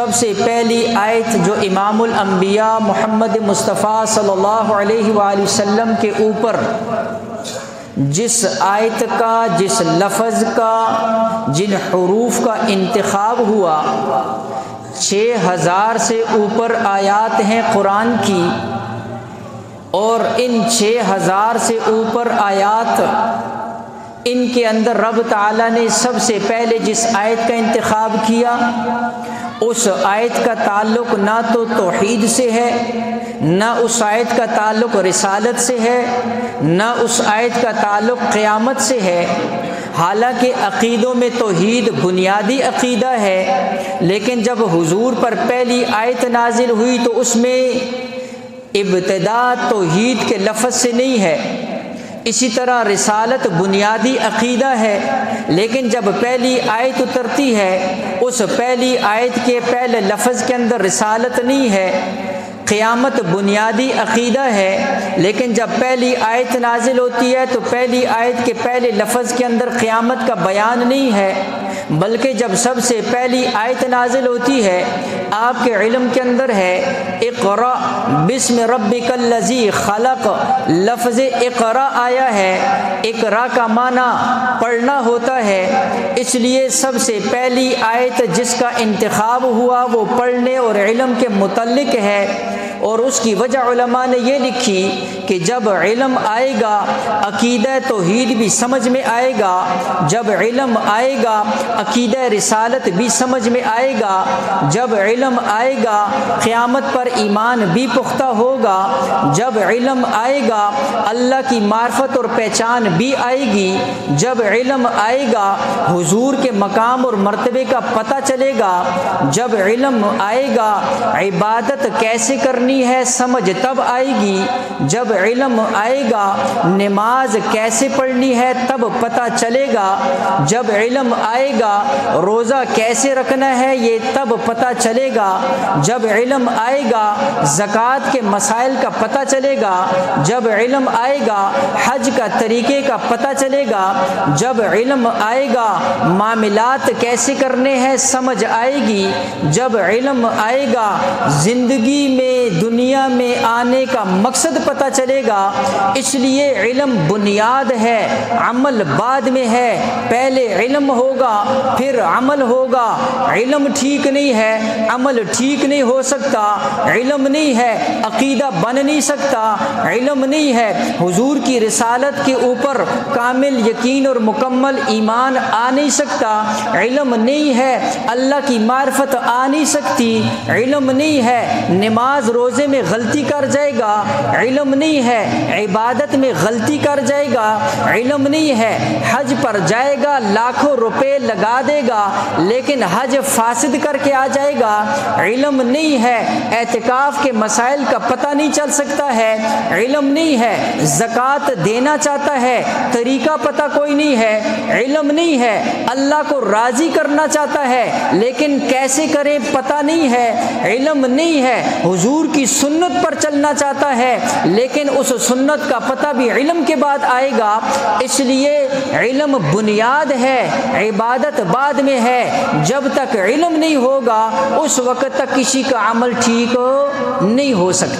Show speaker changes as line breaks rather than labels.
سب سے پہلی آیت جو امام الانبیاء محمد مصطفیٰ صلی اللہ علیہ وآلہ وسلم کے اوپر جس آیت کا، جس لفظ کا، جن حروف کا انتخاب ہوا، 6000 سے اوپر آیات ہیں قرآن کی، اور ان 6000 سے اوپر آیات، ان کے اندر رب تعالیٰ نے سب سے پہلے جس آیت کا انتخاب کیا، اس آیت کا تعلق نہ تو توحید سے ہے، نہ اس آیت کا تعلق رسالت سے ہے، نہ اس آیت کا تعلق قیامت سے ہے۔ حالانکہ عقیدوں میں توحید بنیادی عقیدہ ہے، لیکن جب حضور پر پہلی آیت نازل ہوئی تو اس میں ابتدا توحید کے لفظ سے نہیں ہے۔ اسی طرح رسالت بنیادی عقیدہ ہے، لیکن جب پہلی آیت اترتی ہے اس پہلی آیت کے پہلے لفظ کے اندر رسالت نہیں ہے۔ قیامت بنیادی عقیدہ ہے، لیکن جب پہلی آیت نازل ہوتی ہے تو پہلی آیت کے پہلے لفظ کے اندر قیامت کا بیان نہیں ہے، بلکہ جب سب سے پہلی آیت نازل ہوتی ہے آپ کے علم کے اندر ہے اقرأ بسم ربک الذی خلق، لفظ اقرأ آیا ہے۔ اقرأ کا معنی پڑھنا ہوتا ہے، اس لیے سب سے پہلی آیت جس کا انتخاب ہوا وہ پڑھنے اور علم کے متعلق ہے، اور اس کی وجہ علماء نے یہ لکھی کہ جب علم آئے گا عقیدہ توحید بھی سمجھ میں آئے گا، جب علم آئے گا عقیدہ رسالت بھی سمجھ میں آئے گا، جب علم آئے گا قیامت پر ایمان بھی پختہ ہوگا، جب علم آئے گا اللہ کی معرفت اور پہچان بھی آئے گی، جب علم آئے گا حضور کے مقام اور مرتبے کا پتہ چلے گا، جب علم آئے گا عبادت کیسے کرنی ہے سمجھ تب آئے گی، جب علم آئے گا نماز کیسے پڑھنی ہے تب پتہ چلے گا، جب علم آئے گا روزہ کیسے رکھنا ہے یہ تب پتہ چلے گا، جب علم آئے گا زکوٰۃ کے مسائل کا پتہ چلے گا، جب علم آئے گا حج کا طریقے کا پتہ چلے گا، جب علم آئے گا معاملات کیسے کرنے ہیں سمجھ آئے گی، جب علم آئے گا زندگی میں دنیا میں آنے کا مقصد پتہ چلے گا۔ اس لیے علم بنیاد ہے، عمل بعد میں ہے، پہلے علم ہوگا پھر عمل ہوگا۔ علم ٹھیک نہیں ہے عمل ٹھیک نہیں ہو سکتا، علم نہیں ہے عقیدہ بن نہیں سکتا، علم نہیں ہے حضور کی رسالت کے اوپر کامل یقین اور مکمل ایمان آ نہیں سکتا، علم نہیں ہے اللہ کی معرفت آ نہیں سکتی، علم نہیں ہے نماز روزے میں غلطی کر جائے گا، علم نہیں ہے عبادت میں غلطی کر جائے گا، علم نہیں ہے حج پر جائے گا لاکھوں روپے لگا دے گا لیکن حج فاسد کر کے آ جائے گا، علم نہیں ہے اعتکاف کے مسائل کا پتہ نہیں چل سکتا ہے، علم نہیں ہے زکوٰۃ دینا چاہتا ہے طریقہ پتہ کوئی نہیں ہے، علم نہیں ہے اللہ کو راضی کرنا چاہتا ہے لیکن کیسے کرے پتہ نہیں ہے، علم نہیں ہے حضور کی سنت پر چلنا چاہتا ہے لیکن اس سنت کا پتہ بھی علم کے بعد آئے گا۔ اس لیے علم بنیاد ہے، عبادت بعد میں ہے۔ جب تک علم نہیں ہوگا اس وقت تک کسی کا عمل ٹھیک نہیں ہو سکتا۔